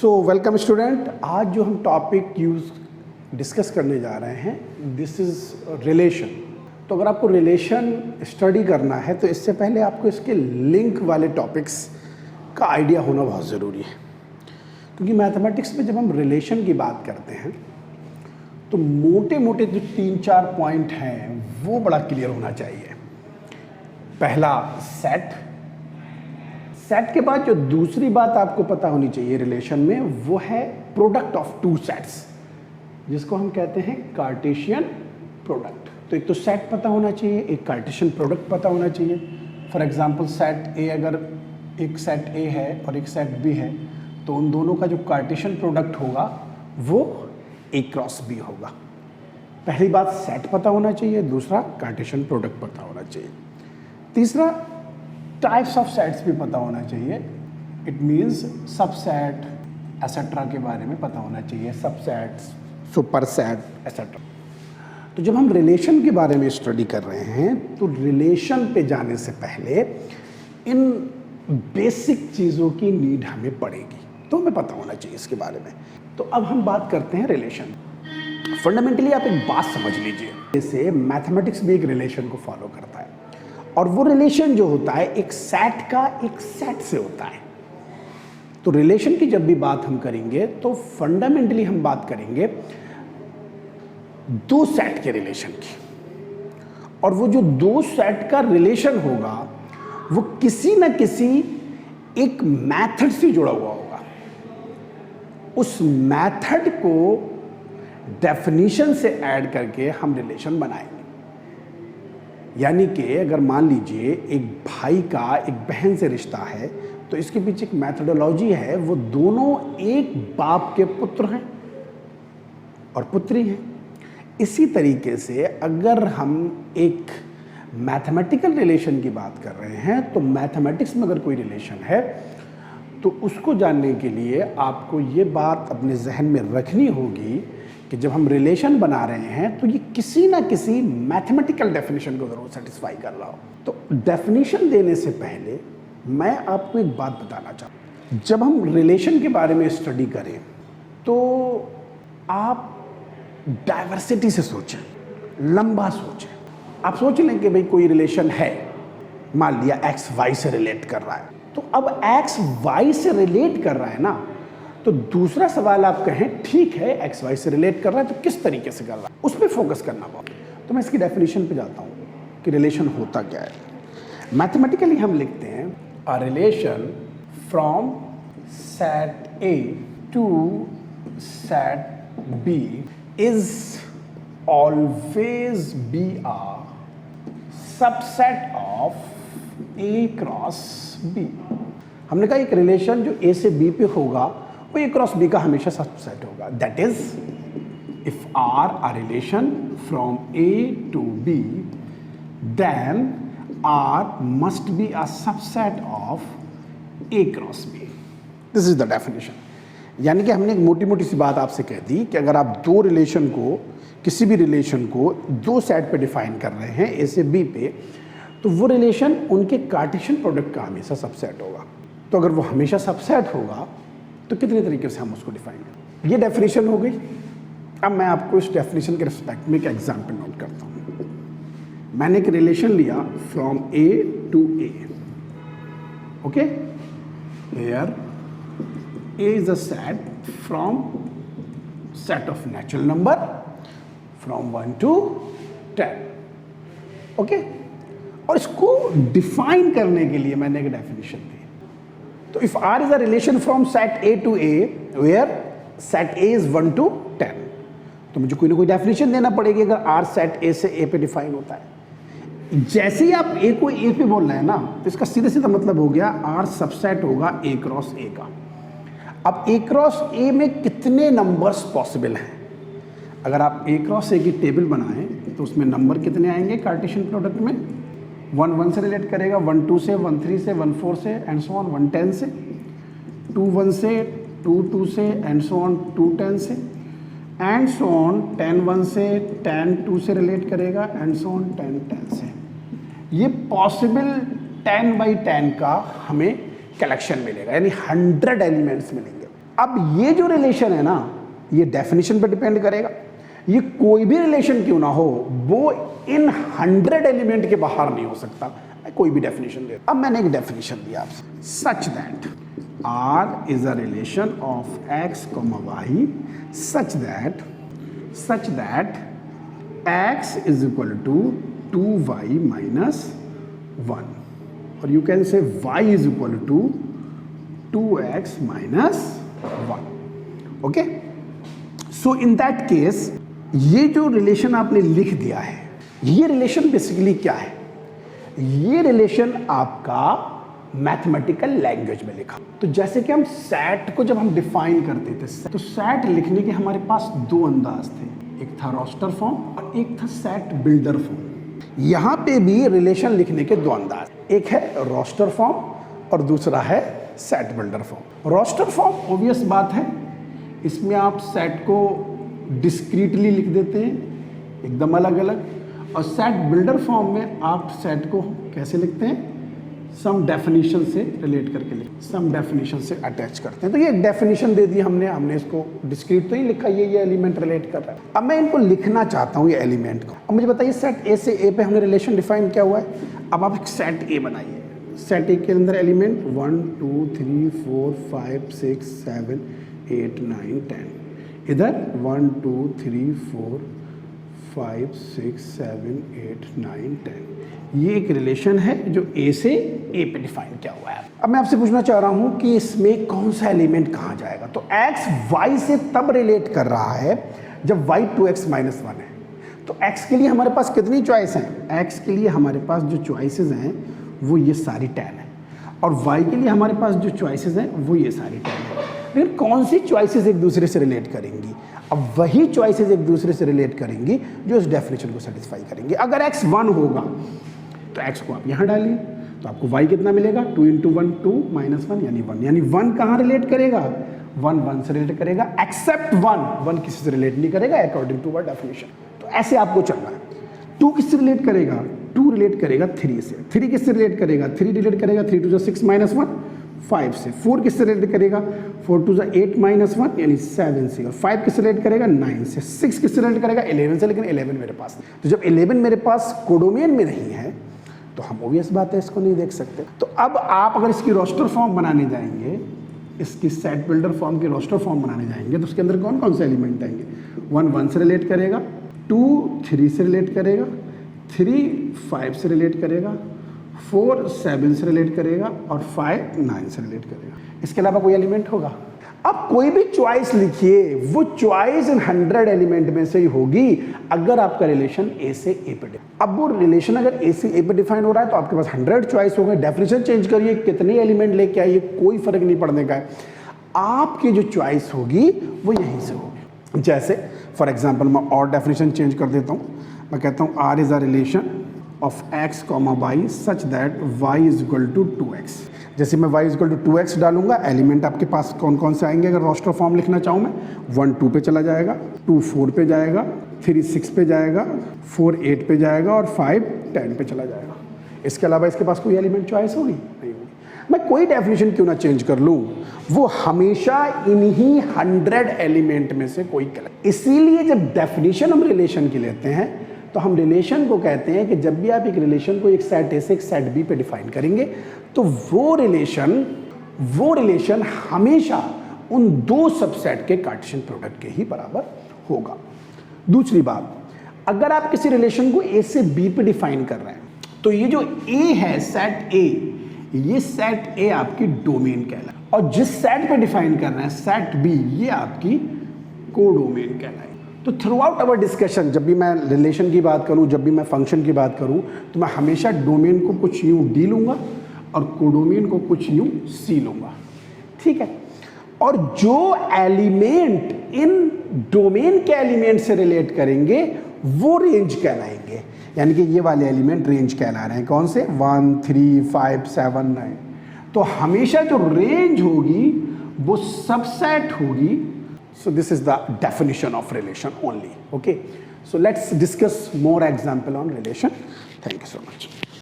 So welcome student. आज जो हम टॉपिक डिस्कस करने जा रहे हैं दिस इज़ रिलेशन। तो अगर आपको रिलेशन स्टडी करना है तो इससे पहले आपको इसके लिंक वाले टॉपिक्स का आइडिया होना बहुत ज़रूरी है, क्योंकि मैथमेटिक्स में जब हम रिलेशन की बात करते हैं तो मोटे मोटे जो 3-4 पॉइंट हैं वो बड़ा क्लियर होना चाहिए। पहला सेट के बाद जो दूसरी बात आपको पता होनी चाहिए रिलेशन में वो है प्रोडक्ट ऑफ टू सेट्स, जिसको हम कहते हैं कार्टेशियन प्रोडक्ट। तो एक तो सेट पता होना चाहिए, एक कार्टेशियन प्रोडक्ट पता होना चाहिए। फॉर एग्जांपल सेट ए, अगर एक सेट ए है और एक सेट बी है तो उन दोनों का जो कार्टेशियन प्रोडक्ट होगा वो ए क्रॉस बी होगा। पहली बात सेट पता होना चाहिए, दूसरा कार्टेशियन प्रोडक्ट पता होना चाहिए, तीसरा टाइप्स ऑफ सेट्स भी पता होना चाहिए। इट मीन्स सबसेट एसेट्रा के बारे में पता होना चाहिए, सबसेट्स, सुपरसेट एसेट्रा। तो जब हम रिलेशन के बारे में स्टडी कर रहे हैं तो रिलेशन पे जाने से पहले इन बेसिक चीज़ों की नीड हमें पड़ेगी, तो हमें पता होना चाहिए इसके बारे में। तो अब हम बात करते हैं रिलेशन। फंडामेंटली आप एक बात समझ लीजिए, जैसे मैथमेटिक्स भी एक रिलेशन को फॉलो करता है और वो रिलेशन जो होता है एक सेट का एक सेट से होता है। तो रिलेशन की जब भी बात हम करेंगे तो फंडामेंटली हम बात करेंगे दो सेट के रिलेशन की, और वो जो दो सेट का रिलेशन होगा वो किसी न किसी एक मेथड से जुड़ा हुआ होगा। उस मेथड को डेफिनेशन से ऐड करके हम रिलेशन बनाएंगे। यानी कि अगर मान लीजिए एक भाई का एक बहन से रिश्ता है तो इसके पीछे एक मैथडोलॉजी है, वो दोनों एक बाप के पुत्र हैं और पुत्री हैं। इसी तरीके से अगर हम एक मैथमेटिकल रिलेशन की बात कर रहे हैं तो मैथमेटिक्स में अगर कोई रिलेशन है तो उसको जानने के लिए आपको ये बात अपने जहन में रखनी होगी कि जब हम रिलेशन बना रहे हैं तो ये किसी ना किसी मैथमेटिकल डेफिनेशन को ज़रूर सेटिस्फाई कर रहा हो। तो डेफिनेशन देने से पहले मैं आपको एक बात बताना चाहता हूँ। जब हम रिलेशन के बारे में स्टडी करें तो आप डाइवर्सिटी से सोचें, लंबा सोचें। आप सोच लें कि भाई कोई रिलेशन है, मान लिया एक्स वाई से रिलेट कर रहा है, तो अब एक्स वाई से रिलेट कर रहा है ना, तो दूसरा सवाल आप कहें ठीक है एक्स वाई से रिलेट कर रहा है तो किस तरीके से कर रहा है, उस पर फोकस करना होगा। तो मैं इसकी डेफिनेशन पे जाता हूँ कि रिलेशन होता क्या है। मैथमेटिकली हम लिखते हैं a relation from set A to set B is always be a subset of A cross B. हमने कहा एक रिलेशन जो ए से बी पे होगा वो ए क्रॉस बी का हमेशा सबसेट होगा। That is if R a relation from A to B then R must be a subset of A cross B. This is the definition. यानी कि हमने एक मोटी मोटी सी बात आपसे कह दी कि अगर आप दो रिलेशन को, किसी भी रिलेशन को दो सेट पे डिफाइन कर रहे हैं ए से बी पे, तो वो रिलेशन उनके कार्टेशियन प्रोडक्ट का हमेशा सबसेट होगा। तो अगर वो हमेशा सबसेट होगा तो कितने तरीके से हम उसको डिफाइन करें। ये डेफिनेशन हो गई। अब मैं आपको इस डेफिनेशन के रिस्पेक्ट में एक एग्जांपल नोट करता हूँ। मैंने एक रिलेशन लिया from A to A, okay, here A is a set from set of natural number from 1 to 10, okay. और इसको डिफाइन करने के लिए मैंने एक डेफिनेशन दी। तो if R is a relation from set A to A where set A is 1 to 10, तो मुझे कोई ना कोई डेफिनेशन देना पड़ेगी अगर R set A से A पे डिफाइन होता है। जैसे ही आप A को A पे बोल रहे हैं ना, तो इसका सीधा सीधा मतलब हो गया R सबसेट होगा A क्रॉस A का। अब A क्रॉस A में कितने नंबर्स पॉसिबल हैं? अगर आप A क्रॉस A की टेबल बनाएं तो उसमें नंबर कितने आएंगे कार्टेशियन प्रोडक्ट में? 1 1 से रिलेट करेगा, 1 2 से, 1 3 से, 1 4 से एंड सो ऑन, 1 10 से, 2 1 से, 2 2 से एंड सो ऑन, 2 10 से एंड सो ऑन, 10 1 से, 10 2 से रिलेट करेगा एंड सो ऑन, 10 10 से। ये पॉसिबल 10 by 10 का हमें कलेक्शन मिलेगा, यानी 100 एलिमेंट्स मिलेंगे। अब ये जो रिलेशन है ना, ये डेफिनेशन पर डिपेंड करेगा। ये कोई भी रिलेशन क्यों ना हो, वो इन 100 एलिमेंट के बाहर नहीं हो सकता। कोई भी डेफिनेशन दे। अब मैंने एक डेफिनेशन दिया आपसे, such that R is a relation of x, y such that x is equal to 2y minus 1, or you can say y is equal to 2x minus 1. Okay? So in that case, ये जो relation आपने लिख दिया है, ये relation basically क्या है? ये रिलेशन आपका मैथमेटिकल लैंग्वेज में लिखा। तो जैसे कि हम सेट को जब हम डिफाइन करते थे, तो सेट लिखने के हमारे पास दो अंदाज थे, एक था रोस्टर फॉर्म और एक था सेट बिल्डर फॉर्म। यहाँ पे भी रिलेशन लिखने के दो अंदाज, एक है रोस्टर फॉर्म और दूसरा है set builder form. Roster form obvious बात है, इसमें आप सेट को डिस्क्रीटली लिख देते हैं एकदम अलग अलग, और सेट बिल्डर फॉर्म में आप सेट को कैसे लिखते हैं, सम डेफिनेशन से रिलेट करके लिखते हैं, सम डेफिनेशन से अटैच करते हैं। तो ये एक डेफिनेशन दे दी हमने इसको डिस्क्रीट तो ही लिखा, ये एलिमेंट रिलेट कर रहा है। अब मैं इनको लिखना चाहता हूँ ये एलिमेंट को। अब मुझे बताइए सेट ए से ए पे हमने रिलेशन डिफाइन किया हुआ है। अब आप एक सेट ए बनाइए। सेट ए के अंदर एलिमेंट 1 2 3 4 5 6 7 8 9 10, इधर 1 2 3 4 5 6 7 8 9 10। ये एक रिलेशन है जो ए से ए पे डिफाइन किया हुआ है। अब मैं आपसे पूछना चाह रहा हूं कि इसमें कौन सा एलिमेंट कहाँ जाएगा। तो x y से तब रिलेट कर रहा है जब y 2x minus 1 है। तो x के लिए हमारे पास कितनी चॉइस हैं? x के लिए हमारे पास जो चॉइसेस हैं वो ये सारी 10 है, और y के लिए हमारे पास जो चॉइसेस हैं वो ये सारी 10 है। लेकिन कौन सी चॉइसेस एक दूसरे से रिलेट करेंगी? अब वही चॉइसेस एक दूसरे से रिलेट करेंगी जो इस डेफिनेशन को सेटिस्फाई करेंगे। अगर x 1 होगा तो x को आप यहाँ डालिए, तो आपको y कितना मिलेगा? 2 × 1 2 - 1 यानी 1। यानी 1 कहाँ रिलेट करेगा? 1 1 से रिलेट करेगा, एक्सेप्ट 1 किसी से रिलेट नहीं करेगा अकॉर्डिंग टू आवर डेफिनेशन। तो ऐसे आपको चलना है। 2 किससे रिलेट करेगा? 2 रिलेट करेगा 3 से। 3 किससे रिलेट करेगा? 3 रिलेट करेगा 3 2 6 - 1 5 से। 4 किससे रिलेट करेगा? 4 2 8 - 1 यानी 7 से। और 5 किससे रिलेट करेगा? 9 से। 6 किससे रिलेट करेगा? 11 से। लेकिन 11 मेरे पास, तो जब 11 मेरे पास कोडोमेन में नहीं है तो हम ऑब्वियस बात है इसको नहीं देख सकते। तो अब आप अगर इसकी रोस्टर फॉर्म बनाने जाएंगे, इसकी सेट बिल्डर फॉर्म की रोस्टर फॉर्म बनाने जाएंगे, तो उसके अंदर कौन कौन से एलिमेंट आएंगे? 1 1 से रिलेट करेगा, 2 3 से रिलेट करेगा, 3 5 से रिलेट करेगा, 4 7 से रिलेट करेगा और 5 9 से रिलेट करेगा। इसके अलावा कोई एलिमेंट होगा? अब कोई भी चॉइस लिखिए, वो चॉइस इन 100 एलिमेंट में से ही होगी अगर आपका रिलेशन ए से ए पे। अब वो रिलेशन अगर ए से ए पे डिफाइन हो रहा है तो आपके पास 100 चॉइस हो गए। डेफिनेशन चेंज करिए, कितने एलिमेंट लेके आइए, कोई फर्क नहीं पड़ने का है। आपकी जो चॉइस होगी वो यहीं से होगी। जैसे फॉर एग्जाम्पल मैं और डेफिनेशन चेंज कर देता हूँ। मैं कहता हूँ R is a relation of x, y such that y is equal to 2x। जैसे मैं y is equal to 2x डालूंगा, एलिमेंट आपके पास कौन कौन से आएंगे? अगर रोस्टर फॉर्म लिखना चाहूँ मैं, 1 2 पे चला जाएगा, 2 4 पे जाएगा, 3 6 पे जाएगा, 4 8 पे जाएगा और 5 10 पे चला जाएगा। इसके अलावा इसके पास कोई एलिमेंट चॉइस होगी? नहीं होगी। मैं कोई डेफिनेशन क्यों ना चेंज कर लूँ, वो हमेशा इन्हीं 100 एलिमेंट में से कोई करेक्ट। इसीलिए जब डेफिनेशन हम रिलेशन की लेते हैं तो हम रिलेशन को कहते हैं कि जब भी आप एक रिलेशन को एक सेट ए से एक सेट बी पे डिफाइन करेंगे तो वो रिलेशन हमेशा उन दो सबसेट के कार्टेशियन प्रोडक्ट के ही बराबर होगा। दूसरी बात, अगर आप किसी रिलेशन को ए से बी पे डिफाइन कर रहे हैं तो ये जो ए है सेट ए, ये सेट ए आपकी डोमेन कहलाए, और जिस सेट पे डिफाइन कर रहे हैं सेट बी, ये आपकी कोडोमेन कहलाए। तो थ्रू आउट अवर डिस्कशन जब भी मैं रिलेशन की बात करूं, जब भी मैं फंक्शन की बात करूं, तो मैं हमेशा डोमेन को कुछ यूं डी लूंगा और कोडोमेन को कुछ यूं सी लूंगा। ठीक है? और जो एलिमेंट इन डोमेन के एलिमेंट से रिलेट करेंगे वो रेंज कहलाएंगे। यानी कि ये वाले एलिमेंट रेंज कहला रहे हैं। कौन से? 1 3 5 7 9। तो हमेशा जो रेंज होगी वो सबसेट होगी। So this is the definition of relation only. Okay. So let's discuss more example on relation. Thank you so much.